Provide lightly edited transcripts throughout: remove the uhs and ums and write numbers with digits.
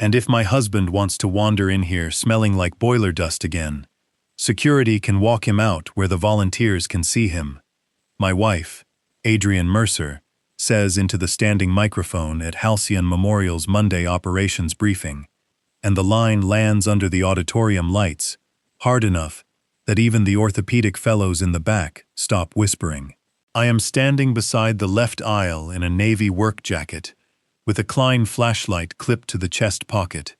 And if my husband wants to wander in here smelling like boiler dust again, security can walk him out where the volunteers can see him. My wife, Adrienne Mercer, says into the standing microphone at Halcyon Memorial's Monday operations briefing, and the line lands under the auditorium lights, hard enough that even the orthopedic fellows in the back stop whispering. I am standing beside the left aisle in a navy work jacket, with a Klein flashlight clipped to the chest pocket,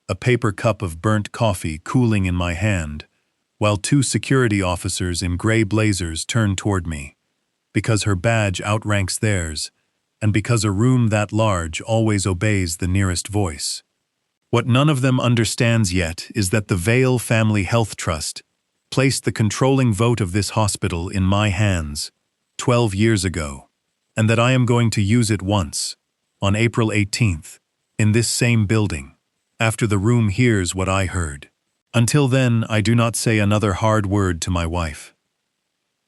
a paper cup of burnt coffee cooling in my hand, while two security officers in gray blazers turn toward me, because her badge outranks theirs, and because a room that large always obeys the nearest voice. What none of them understands yet is that the Vail Family Health Trust placed the controlling vote of this hospital in my hands 12 years ago, and that I am going to use it once, on April 18th, in this same building, after the room hears what I heard. Until then, I do not say another hard word to my wife.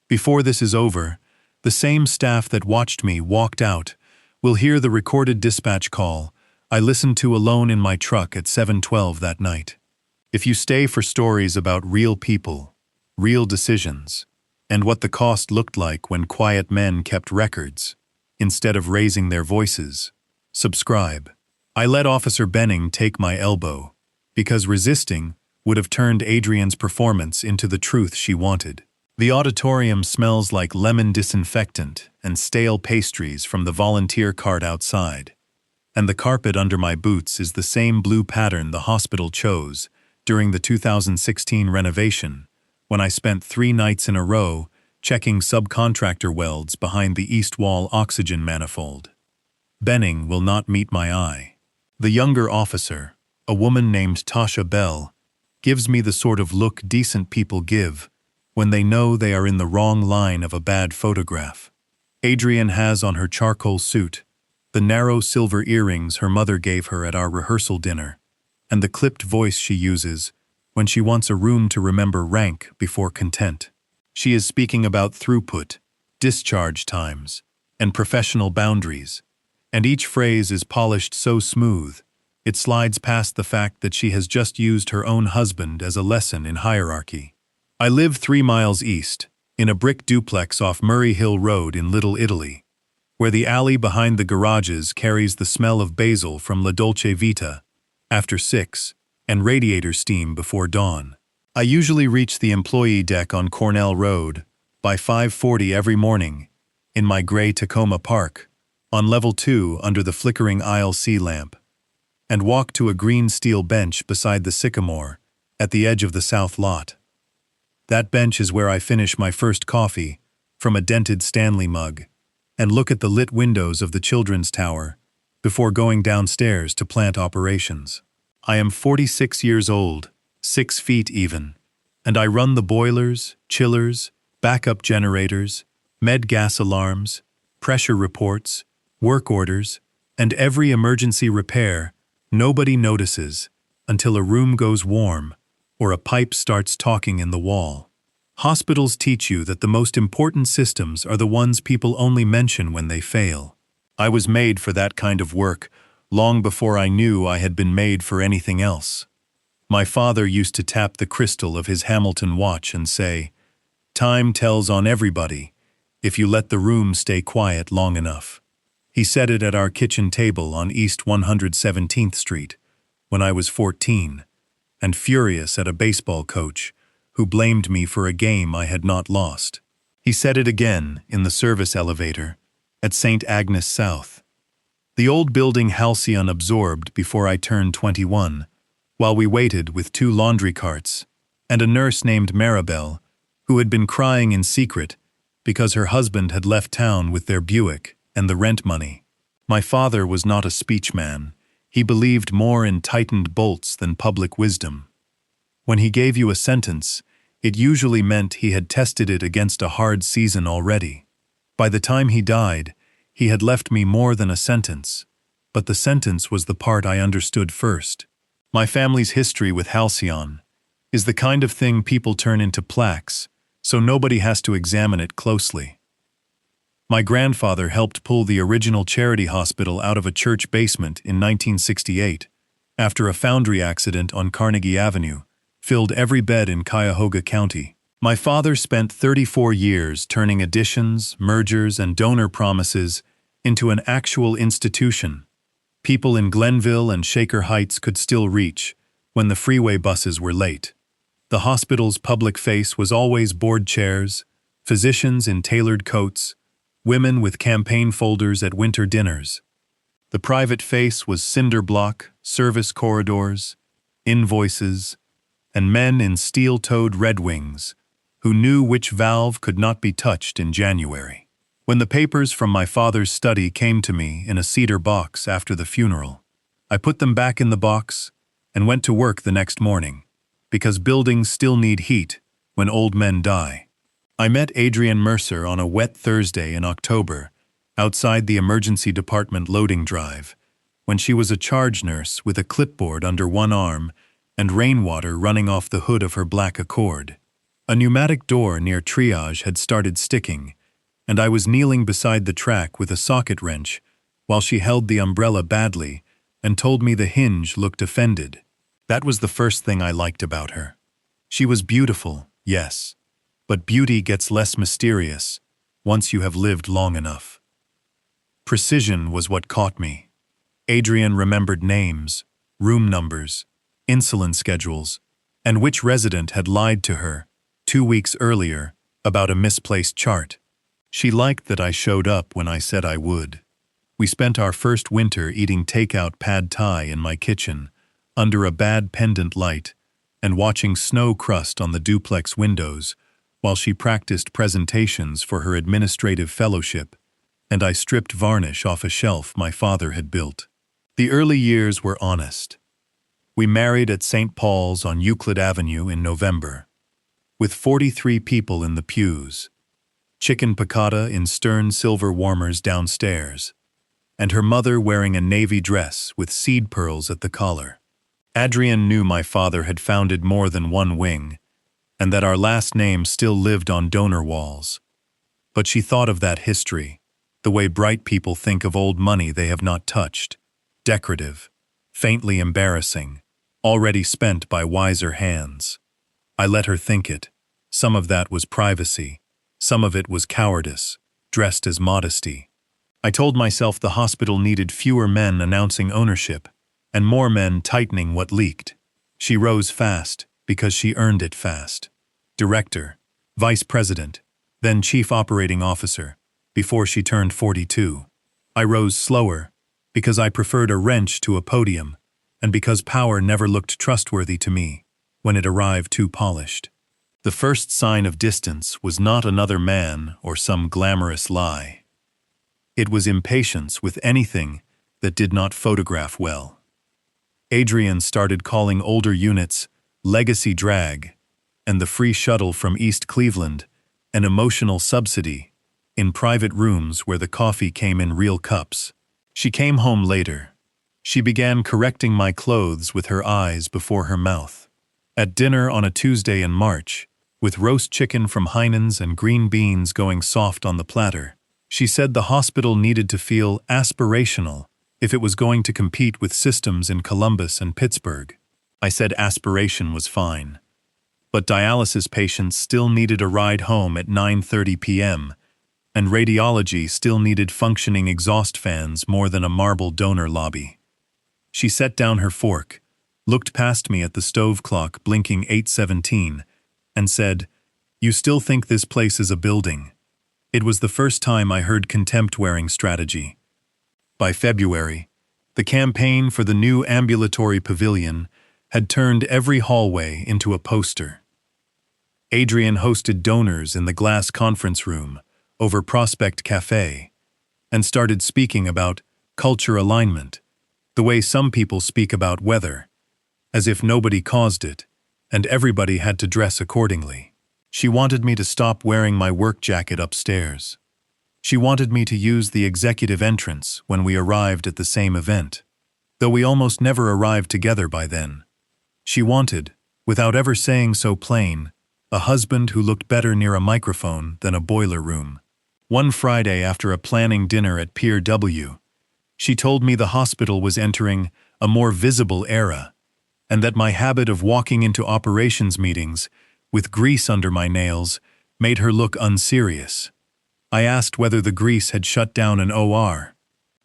Before this is over, the same staff that watched me walked out will hear the recorded dispatch call I listened to alone in my truck at 7:12 that night. If you stay for stories about real people, real decisions, and what the cost looked like when quiet men kept records, instead of raising their voices, subscribe. I let Officer Benning take my elbow, because resisting would have turned Adrienne's performance into the truth she wanted. The auditorium smells like lemon disinfectant and stale pastries from the volunteer cart outside, and the carpet under my boots is the same blue pattern the hospital chose during the 2016 renovation, when I spent 3 nights in a row checking subcontractor welds behind the east wall oxygen manifold. Benning will not meet my eye. The younger officer, a woman named Tasha Bell, gives me the sort of look decent people give when they know they are in the wrong line of a bad photograph. Adrienne has on her charcoal suit the narrow silver earrings her mother gave her at our rehearsal dinner, and the clipped voice she uses when she wants a room to remember rank before content. She is speaking about throughput, discharge times, and professional boundaries, and each phrase is polished so smooth, it slides past the fact that she has just used her own husband as a lesson in hierarchy. I live 3 miles east, in a brick duplex off Murray Hill Road in Little Italy, where the alley behind the garages carries the smell of basil from La Dolce Vita after 6, and radiator steam before dawn. I usually reach the employee deck on Cornell Road by 5:40 every morning, in my gray Tacoma Park, on level 2 under the flickering aisle C lamp, and walk to a green steel bench beside the sycamore at the edge of the south lot. That bench is where I finish my first coffee from a dented Stanley mug and look at the lit windows of the children's tower before going downstairs to plant operations. I am 46 years old, 6 feet even, and I run the boilers, chillers, backup generators, med gas alarms, pressure reports, work orders, and every emergency repair nobody notices until a room goes warm or a pipe starts talking in the wall. Hospitals teach you that the most important systems are the ones people only mention when they fail. I was made for that kind of work long before I knew I had been made for anything else. My father used to tap the crystal of his Hamilton watch and say, "Time tells on everybody if you let the room stay quiet long enough." He said it at our kitchen table on East 117th Street when I was 14, and furious at a baseball coach who blamed me for a game I had not lost. He said it again in the service elevator at St. Agnes South. The old building Halcyon absorbed before I turned 21, while we waited with 2 laundry carts and a nurse named Maribel, who had been crying in secret because her husband had left town with their Buick and the rent money. My father was not a speech man. He believed more in tightened bolts than public wisdom. When he gave you a sentence, it usually meant he had tested it against a hard season already. By the time he died, he had left me more than a sentence, but the sentence was the part I understood first. My family's history with Halcyon is the kind of thing people turn into plaques, so nobody has to examine it closely. My grandfather helped pull the original charity hospital out of a church basement in 1968, after a foundry accident on Carnegie Avenue filled every bed in Cuyahoga County. My father spent 34 years turning additions, mergers, and donor promises into an actual institution. People in Glenville and Shaker Heights could still reach when the freeway buses were late. The hospital's public face was always board chairs, physicians in tailored coats, women with campaign folders at winter dinners. The private face was cinder block, service corridors, invoices, and men in steel-toed Red Wings who knew which valve could not be touched in January. When the papers from my father's study came to me in a cedar box after the funeral, I put them back in the box and went to work the next morning, because buildings still need heat when old men die. I met Adrian Mercer on a wet Thursday in October outside the emergency department loading drive, when she was a charge nurse with a clipboard under one arm and rainwater running off the hood of her black Accord. A pneumatic door near triage had started sticking, and I was kneeling beside the track with a socket wrench while she held the umbrella badly and told me the hinge looked offended. That was the first thing I liked about her. She was beautiful, yes, but beauty gets less mysterious once you have lived long enough. Precision was what caught me. Adrian remembered names, room numbers, insulin schedules, and which resident had lied to her 2 weeks earlier about a misplaced chart. She liked that I showed up when I said I would. We spent our first winter eating takeout pad thai in my kitchen, under a bad pendant light, and watching snow crust on the duplex windows while she practiced presentations for her administrative fellowship, and I stripped varnish off a shelf my father had built. The early years were honest. We married at St. Paul's on Euclid Avenue in November, with 43 people in the pews, chicken piccata in stern silver warmers downstairs, and her mother wearing a navy dress with seed pearls at the collar. Adrian knew my father had founded more than one wing, and that our last name still lived on donor walls. But she thought of that history, the way bright people think of old money they have not touched, decorative, faintly embarrassing, already spent by wiser hands. I let her think it. Some of that was privacy, some of it was cowardice, dressed as modesty. I told myself the hospital needed fewer men announcing ownership, and more men tightening what leaked. She rose fast, because she earned it fast. Director, vice president, then chief operating officer, before she turned 42. I rose slower, because I preferred a wrench to a podium, and because power never looked trustworthy to me when it arrived too polished. The first sign of distance was not another man or some glamorous lie. It was impatience with anything that did not photograph well. Adrian started calling older units legacy drag, and the free shuttle from East Cleveland an emotional subsidy in private rooms where the coffee came in real cups. She came home later. She began correcting my clothes with her eyes before her mouth. At dinner on a Tuesday in March, with roast chicken from Heinen's and green beans going soft on the platter, she said the hospital needed to feel aspirational if it was going to compete with systems in Columbus and Pittsburgh. I said aspiration was fine, but dialysis patients still needed a ride home at 9:30 p.m., and radiology still needed functioning exhaust fans more than a marble donor lobby. She set down her fork, looked past me at the stove clock blinking 8:17, and said, "You still think this place is a building?" It was the first time I heard contempt-wearing strategy. By February, the campaign for the new ambulatory pavilion had turned every hallway into a poster. Adrian hosted donors in the glass conference room over Prospect Cafe and started speaking about culture alignment, the way some people speak about weather, as if nobody caused it and everybody had to dress accordingly. She wanted me to stop wearing my work jacket upstairs. She wanted me to use the executive entrance when we arrived at the same event, though we almost never arrived together by then. She wanted, without ever saying so plain, a husband who looked better near a microphone than a boiler room. One Friday after a planning dinner at Pier W, she told me the hospital was entering a more visible era, and that my habit of walking into operations meetings with grease under my nails made her look unserious. I asked whether the grease had shut down an OR.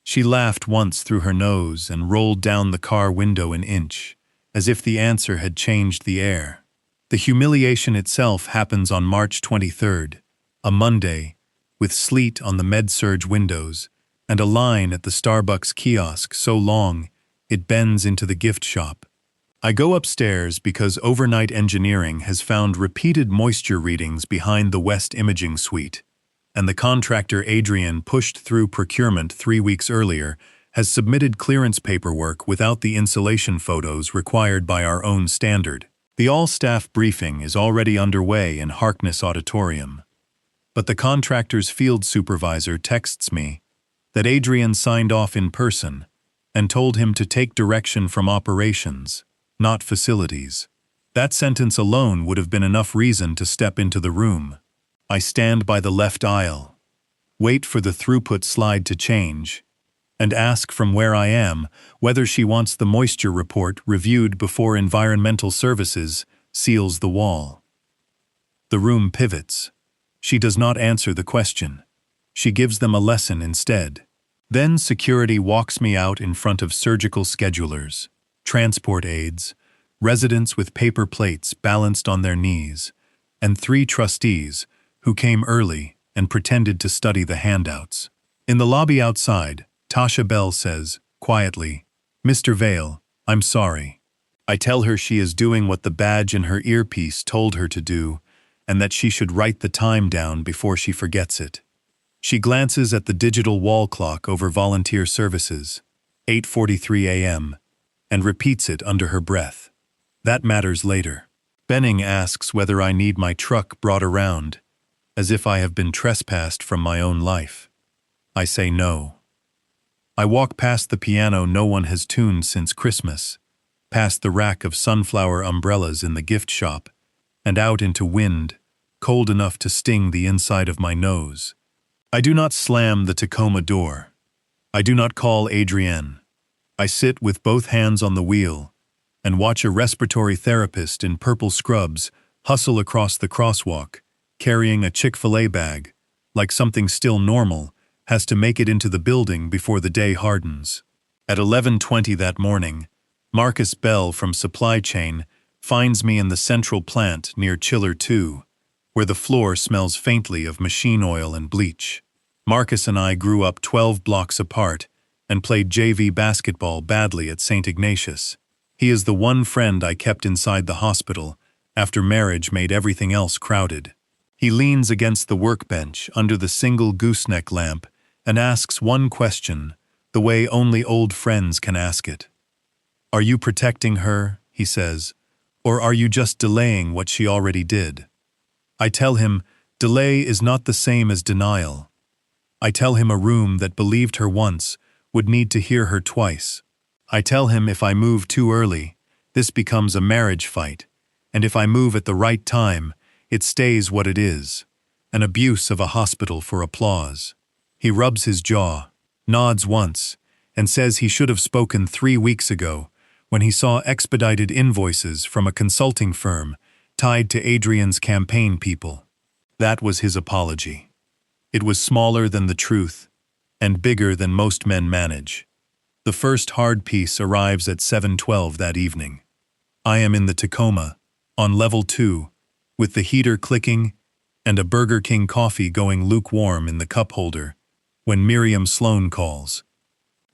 She laughed once through her nose and rolled down the car window an inch, as if the answer had changed the air. The humiliation itself happens on March 23rd, a Monday, with sleet on the med-surg windows and a line at the Starbucks kiosk so long it bends into the gift shop. I go upstairs because overnight engineering has found repeated moisture readings behind the West Imaging Suite, and the contractor Adrian pushed through procurement 3 weeks earlier has submitted clearance paperwork without the insulation photos required by our own standard. The all-staff briefing is already underway in Harkness Auditorium. But the contractor's field supervisor texts me that Adrian signed off in person and told him to take direction from operations, not facilities. That sentence alone would have been enough reason to step into the room. I stand by the left aisle, wait for the throughput slide to change, and ask from where I am whether she wants the moisture report reviewed before environmental services seals the wall. The room pivots. She does not answer the question. She gives them a lesson instead. Then security walks me out in front of surgical schedulers, transport aides, residents with paper plates balanced on their knees, and 3 trustees who came early and pretended to study the handouts. In the lobby outside, Tasha Bell says, quietly, "Mr. Vale, I'm sorry." I tell her she is doing what the badge in her earpiece told her to do, and that she should write the time down before she forgets it. She glances at the digital wall clock over volunteer services, 8:43 a.m., and repeats it under her breath. That matters later. Benning asks whether I need my truck brought around, as if I have been trespassed from my own life. I say no. I walk past the piano no one has tuned since Christmas, past the rack of sunflower umbrellas in the gift shop, and out into wind, cold enough to sting the inside of my nose. I do not slam the Tacoma door. I do not call Adrienne. I sit with both hands on the wheel and watch a respiratory therapist in purple scrubs hustle across the crosswalk, carrying a Chick-fil-A bag, like something still normal has to make it into the building before the day hardens. At 11:20 that morning, Marcus Bell from Supply Chain finds me in the central plant near Chiller 2, where the floor smells faintly of machine oil and bleach. Marcus and I grew up 12 blocks apart and played JV basketball badly at St. Ignatius. He is the one friend I kept inside the hospital after marriage made everything else crowded. He leans against the workbench under the single gooseneck lamp and asks one question, the way only old friends can ask it. "Are you protecting her," he says, "or are you just delaying what she already did?" I tell him, delay is not the same as denial. I tell him a room that believed her once would need to hear her twice. I tell him if I move too early, this becomes a marriage fight, and if I move at the right time, it stays what it is, an abuse of a hospital for applause. He rubs his jaw, nods once, and says he should have spoken 3 weeks ago when he saw expedited invoices from a consulting firm tied to Adrian's campaign people. That was his apology. It was smaller than the truth, and bigger than most men manage. The first hard piece arrives at 7:12 that evening. I am in the Tacoma, on level 2, with the heater clicking and a Burger King coffee going lukewarm in the cup holder, when Miriam Sloan calls.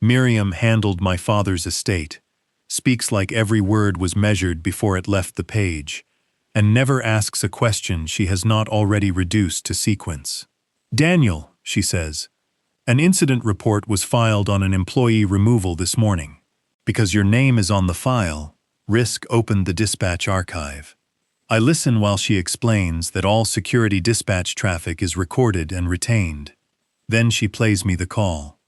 Miriam handled my father's estate, speaks like every word was measured before it left the page, and never asks a question she has not already reduced to sequence. "Daniel," she says, "an incident report was filed on an employee removal this morning. Because your name is on the file, Risk opened the dispatch archive." I listen while she explains that all security dispatch traffic is recorded and retained. Then she plays me the call.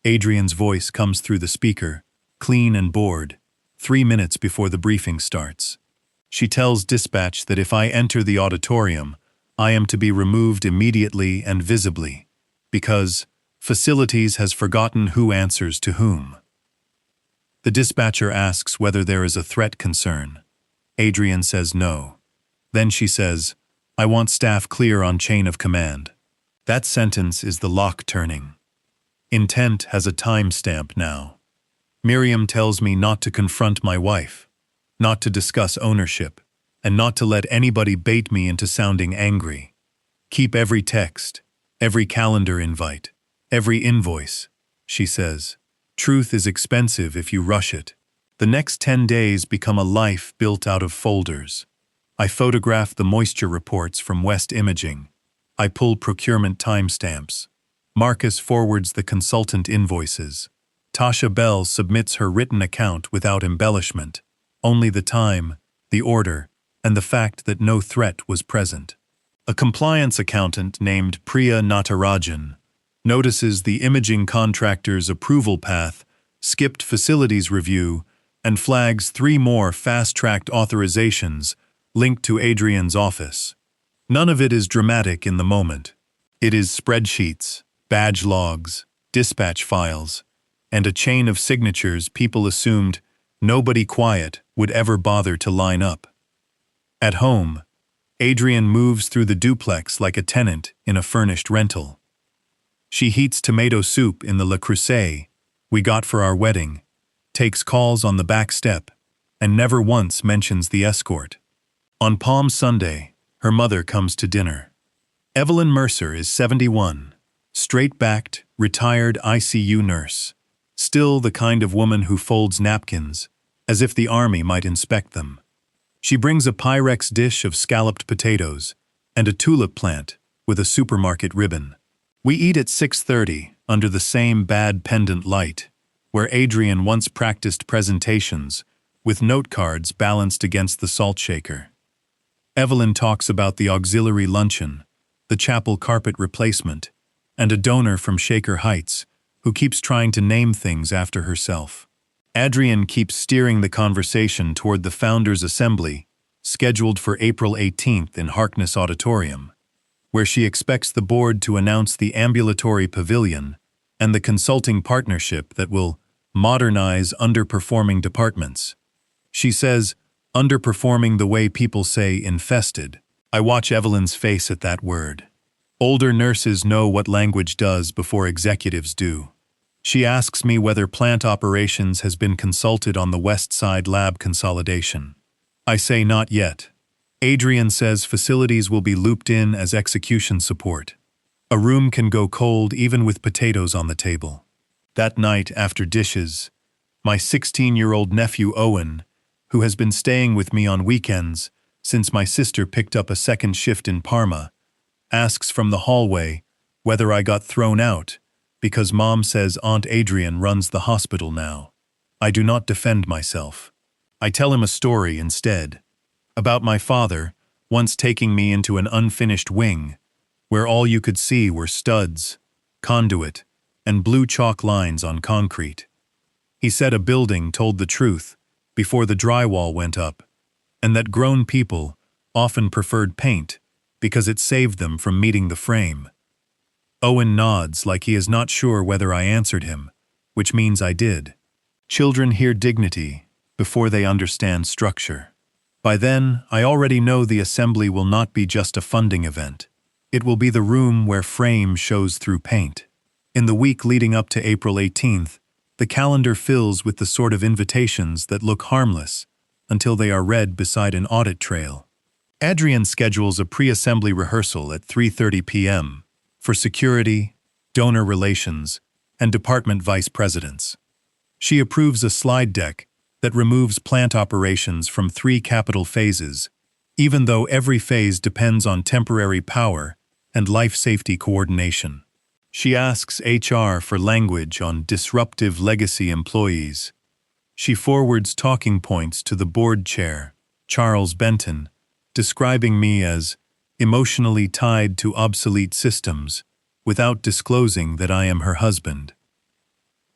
Adrian's voice comes through the speaker, clean and bored, 3 minutes before the briefing starts. She tells dispatch that if I enter the auditorium, I am to be removed immediately and visibly, because facilities has forgotten who answers to whom. The dispatcher asks whether there is a threat concern. Adrian says no. Then she says, "I want staff clear on chain of command." That sentence is the lock turning. Intent has a timestamp now. Miriam tells me not to confront my wife, not to discuss ownership, and not to let anybody bait me into sounding angry. Keep every text, every calendar invite, every invoice, she says. Truth is expensive if you rush it. The next 10 days become a life built out of folders. I photograph the moisture reports from West Imaging. I pull procurement timestamps. Marcus forwards the consultant invoices. Tasha Bell submits her written account without embellishment, only the time, the order, and the fact that no threat was present. A compliance accountant named Priya Natarajan notices the imaging contractor's approval path, skipped facilities review, and flags 3 more fast-tracked authorizations linked to Adrian's office. None of it is dramatic in the moment. It is spreadsheets, badge logs, dispatch files, and a chain of signatures people assumed nobody quiet would ever bother to line up. At home, Adrian moves through the duplex like a tenant in a furnished rental. She heats tomato soup in the Le Creuset we got for our wedding, takes calls on the back step, and never once mentions the escort. On Palm Sunday, her mother comes to dinner. Evelyn Mercer is 71, straight-backed, retired ICU nurse, still the kind of woman who folds napkins, as if the army might inspect them. She brings a Pyrex dish of scalloped potatoes and a tulip plant with a supermarket ribbon. We eat at 6:30 under the same bad pendant light, where Adrian once practiced presentations with note cards balanced against the salt shaker. Evelyn talks about the auxiliary luncheon, the chapel carpet replacement, and a donor from Shaker Heights who keeps trying to name things after herself. Adrian keeps steering the conversation toward the Founders' Assembly, scheduled for April 18th in Harkness Auditorium, where she expects the board to announce the ambulatory pavilion and the consulting partnership that will modernize underperforming departments. She says, underperforming the way people say infested. I watch Evelyn's face at that word. Older nurses know what language does before executives do. She asks me whether plant operations has been consulted on the West Side lab consolidation. I say not yet. Adrian says facilities will be looped in as execution support. A room can go cold even with potatoes on the table. That night, after dishes, my 16-year-old nephew Owen, who has been staying with me on weekends since my sister picked up a second shift in Parma, asks from the hallway whether I got thrown out because Mom says Aunt Adrian runs the hospital now. I do not defend myself. I tell him a story instead, about my father once taking me into an unfinished wing where all you could see were studs, conduit, and blue chalk lines on concrete. He said a building told the truth before the drywall went up, and that grown people often preferred paint because it saved them from meeting the frame. Owen nods like he is not sure whether I answered him, which means I did. Children hear dignity before they understand structure. By then, I already know the assembly will not be just a funding event. It will be the room where frame shows through paint. In the week leading up to April 18th, the calendar fills with the sort of invitations that look harmless until they are read beside an audit trail. Adrian schedules a pre-assembly rehearsal at 3:30 p.m. for security, donor relations, and department vice presidents. She approves a slide deck that removes plant operations from 3 capital phases, even though every phase depends on temporary power and life safety coordination. She asks HR for language on disruptive legacy employees. She forwards talking points to the board chair, Charles Benton, describing me as emotionally tied to obsolete systems, without disclosing that I am her husband.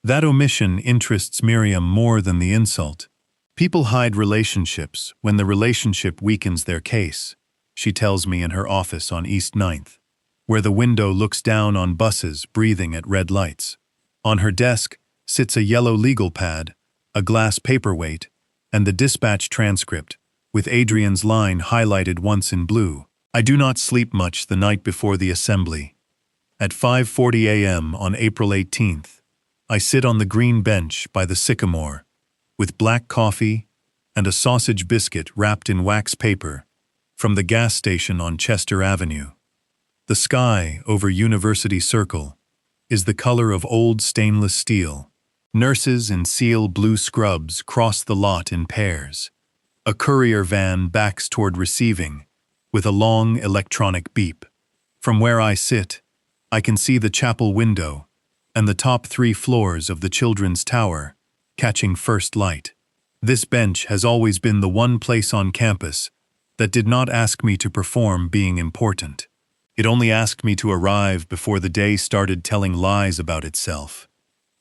That omission interests Miriam more than the insult. People hide relationships when the relationship weakens their case, she tells me in her office on East 9th, where the window looks down on buses breathing at red lights. On her desk sits a yellow legal pad, a glass paperweight, and the dispatch transcript, with Adrian's line highlighted once in blue. I do not sleep much the night before the assembly. At 5:40 a.m. on April 18th, I sit on the green bench by the sycamore, with black coffee and a sausage biscuit wrapped in wax paper from the gas station on Chester Avenue. The sky over University Circle is the color of old stainless steel. Nurses in seal blue scrubs cross the lot in pairs. A courier van backs toward receiving, with a long electronic beep. From where I sit, I can see the chapel window and the top 3 floors of the children's tower, catching first light. This bench has always been the one place on campus that did not ask me to perform being important. It only asked me to arrive before the day started telling lies about itself.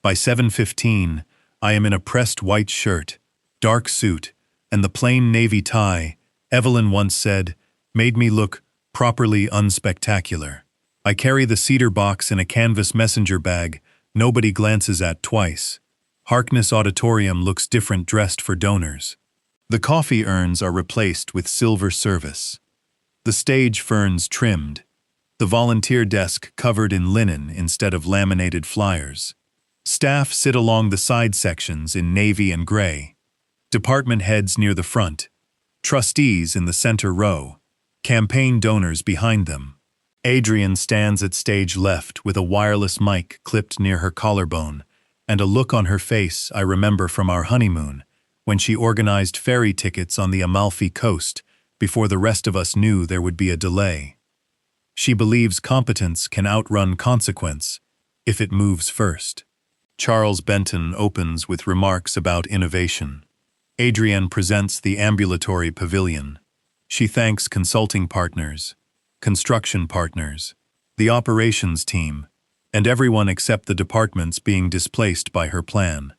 By 7:15, I am in a pressed white shirt, dark suit, and the plain navy tie, Evelyn once said, made me look properly unspectacular. I carry the cedar box in a canvas messenger bag nobody glances at twice. Harkness Auditorium looks different dressed for donors. The coffee urns are replaced with silver service. The stage ferns trimmed. The volunteer desk covered in linen instead of laminated flyers. Staff sit along the side sections in navy and gray. Department heads near the front. Trustees in the center row. Campaign donors behind them. Adrian stands at stage left with a wireless mic clipped near her collarbone, and a look on her face I remember from our honeymoon, when she organized ferry tickets on the Amalfi Coast before the rest of us knew there would be a delay. She believes competence can outrun consequence if it moves first. Charles Benton opens with remarks about innovation. Adrienne presents the ambulatory pavilion. She thanks consulting partners, construction partners, the operations team, and everyone except the departments being displaced by her plan.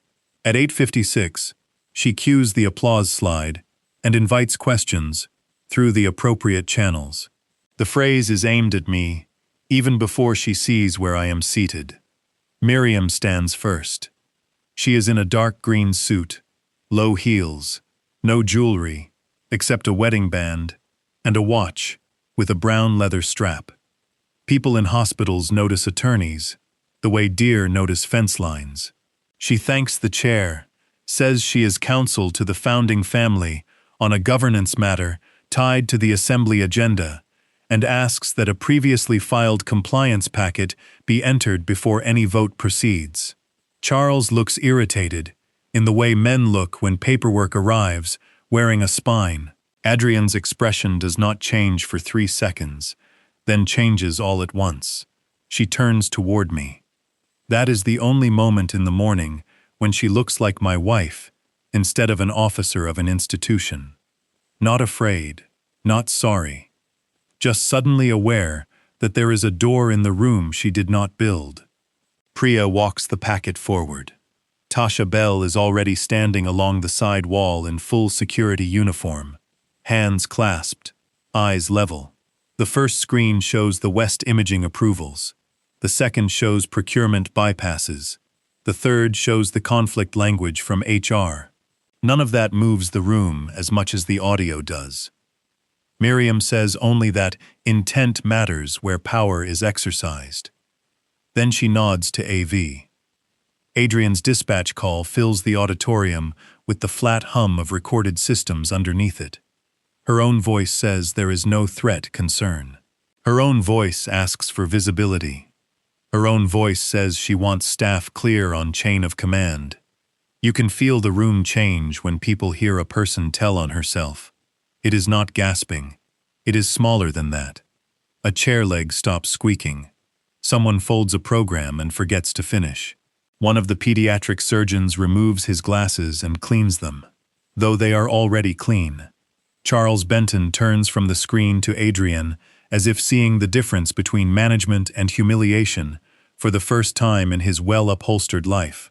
At 8:56, she cues the applause slide and invites questions through the appropriate channels. The phrase is aimed at me even before she sees where I am seated. Miriam stands first. She is in a dark green suit, low heels, no jewelry, except a wedding band and a watch with a brown leather strap. People in hospitals notice attorneys, the way deer notice fence lines. She thanks the chair, says she is counsel to the founding family on a governance matter tied to the assembly agenda, and asks that a previously filed compliance packet be entered before any vote proceeds. Charles looks irritated, in the way men look when paperwork arrives, wearing a spine. Adrienne's expression does not change for 3 seconds, then changes all at once. She turns toward me. That is the only moment in the morning when she looks like my wife, instead of an officer of an institution. Not afraid, not sorry. Just suddenly aware that there is a door in the room she did not build. Priya walks the packet forward. Tasha Bell is already standing along the side wall in full security uniform, hands clasped, eyes level. The first screen shows the West Imaging approvals. The second shows procurement bypasses. The third shows the conflict language from HR. None of that moves the room as much as the audio does. Miriam says only that intent matters where power is exercised. Then she nods to AV. Adrienne's dispatch call fills the auditorium with the flat hum of recorded systems underneath it. Her own voice says there is no threat concern. Her own voice asks for visibility. Her own voice says she wants staff clear on chain of command. You can feel the room change when people hear a person tell on herself. It is not gasping. It is smaller than that. A chair leg stops squeaking. Someone folds a program and forgets to finish. One of the pediatric surgeons removes his glasses and cleans them, though they are already clean. Charles Benton turns from the screen to Adrienne as if seeing the difference between management and humiliation for the first time in his well-upholstered life.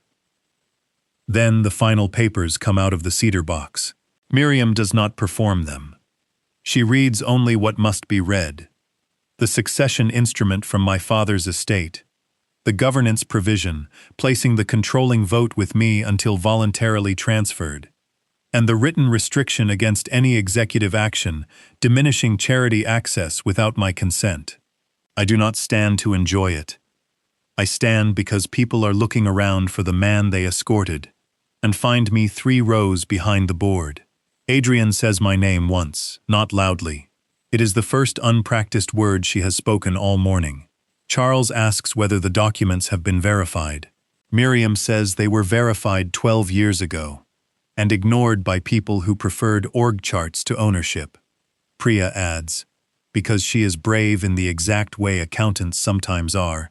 Then the final papers come out of the cedar box. Miriam does not perform them. She reads only what must be read. The succession instrument from my father's estate, The governance provision, placing the controlling vote with me until voluntarily transferred. And the written restriction against any executive action, diminishing charity access without my consent. I do not stand to enjoy it. I stand because people are looking around for the man they escorted, and find me 3 rows behind the board. Adrian says my name once, not loudly. It is the first unpracticed word she has spoken all morning. Charles asks whether the documents have been verified. Miriam says they were verified 12 years ago, and ignored by people who preferred org charts to ownership. Priya adds, because she is brave in the exact way accountants sometimes are,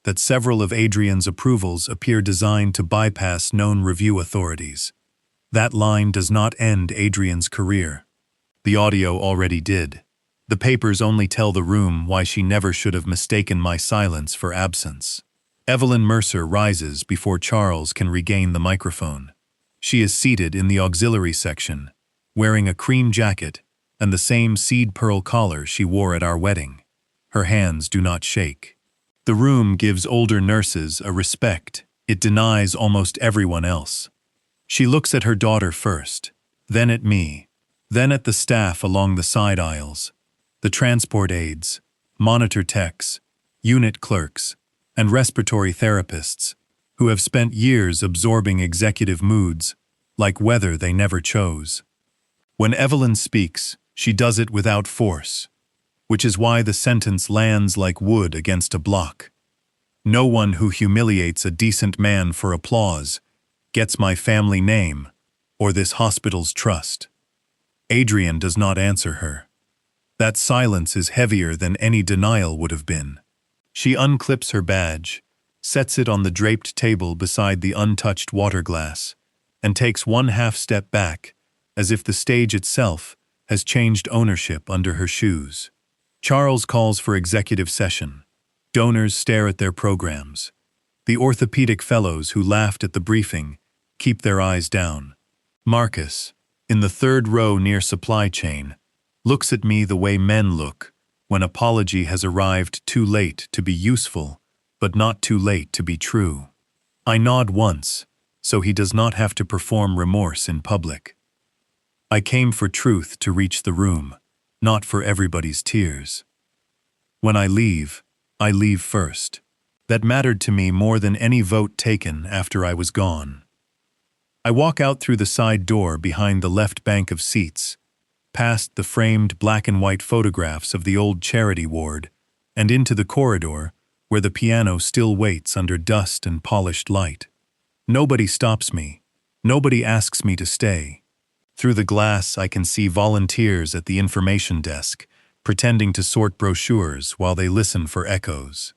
that several of Adrian's approvals appear designed to bypass known review authorities. That line does not end Adrian's career. The audio already did. The papers only tell the room why she never should have mistaken my silence for absence. Evelyn Mercer rises before Charles can regain the microphone. She is seated in the auxiliary section, wearing a cream jacket and the same seed pearl collar she wore at our wedding. Her hands do not shake. The room gives older nurses a respect it denies almost everyone else. She looks at her daughter first, then at me, then at the staff along the side aisles, the transport aides, monitor techs, unit clerks, and respiratory therapists, who have spent years absorbing executive moods, like weather they never chose. When Evelyn speaks, she does it without force, which is why the sentence lands like wood against a block. No one who humiliates a decent man for applause gets my family name or this hospital's trust. Adrian does not answer her. That silence is heavier than any denial would have been. She unclips her badge, sets it on the draped table beside the untouched water glass, and takes 1/2 step back, as if the stage itself has changed ownership under her shoes. Charles calls for executive session. Donors stare at their programs. The orthopedic fellows who laughed at the briefing keep their eyes down. Marcus, in the 3rd row near supply chain, looks at me the way men look when apology has arrived too late to be useful, but not too late to be true. I nod once, so he does not have to perform remorse in public. I came for truth to reach the room, not for everybody's tears. When I leave first. That mattered to me more than any vote taken after I was gone. I walk out through the side door behind the left bank of seats, past the framed black and white photographs of the old charity ward, and into the corridor where the piano still waits under dust and polished light. Nobody stops me. Nobody asks me to stay. Through the glass, I can see volunteers at the information desk, pretending to sort brochures while they listen for echoes.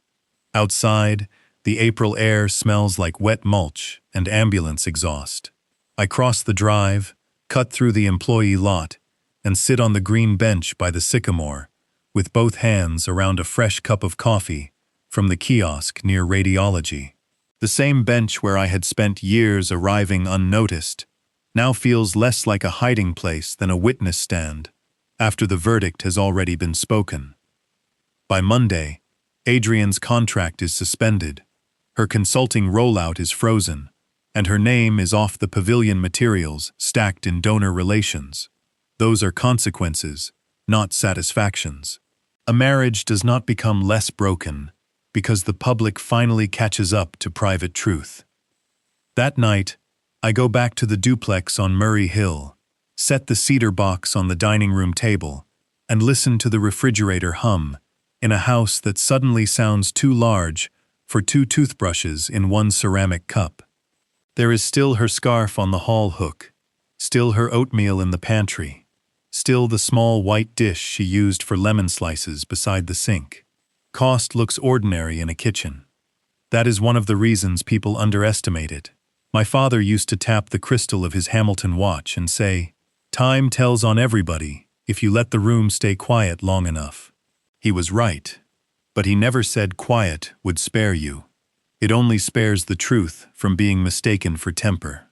Outside, the April air smells like wet mulch and ambulance exhaust. I cross the drive, cut through the employee lot, and sit on the green bench by the sycamore, with both hands around a fresh cup of coffee from the kiosk near radiology. The same bench where I had spent years arriving unnoticed now feels less like a hiding place than a witness stand, after the verdict has already been spoken. By Monday, Adrian's contract is suspended, her consulting rollout is frozen, and her name is off the pavilion materials stacked in donor relations. Those are consequences, not satisfactions. A marriage does not become less broken because the public finally catches up to private truth. That night, I go back to the duplex on Murray Hill, set the cedar box on the dining room table, and listen to the refrigerator hum in a house that suddenly sounds too large for 2 toothbrushes in 1 ceramic cup. There is still her scarf on the hall hook, still her oatmeal in the pantry, still the small white dish she used for lemon slices beside the sink. Cost looks ordinary in a kitchen. That is one of the reasons people underestimate it. My father used to tap the crystal of his Hamilton watch and say, "Time tells on everybody if you let the room stay quiet long enough." He was right, but he never said quiet would spare you. It only spares the truth from being mistaken for temper.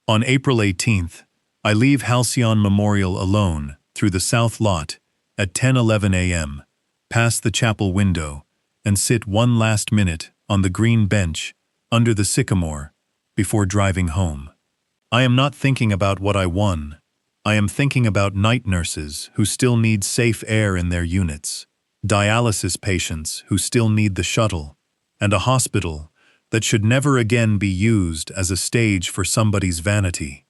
On April 18th, I leave Halcyon Memorial alone through the south lot at 10:11 a.m., past the chapel window, and sit one last minute on the green bench, under the sycamore, before driving home. I am not thinking about what I won. I am thinking about night nurses who still need safe air in their units, dialysis patients who still need the shuttle, and a hospital that should never again be used as a stage for somebody's vanity.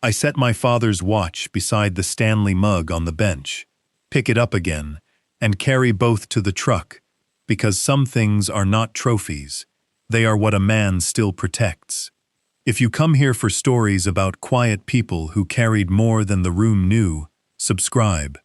I set my father's watch beside the Stanley mug on the bench, pick it up again, and carry both to the truck, because some things are not trophies. They are what a man still protects. If you come here for stories about quiet people who carried more than the room knew, subscribe.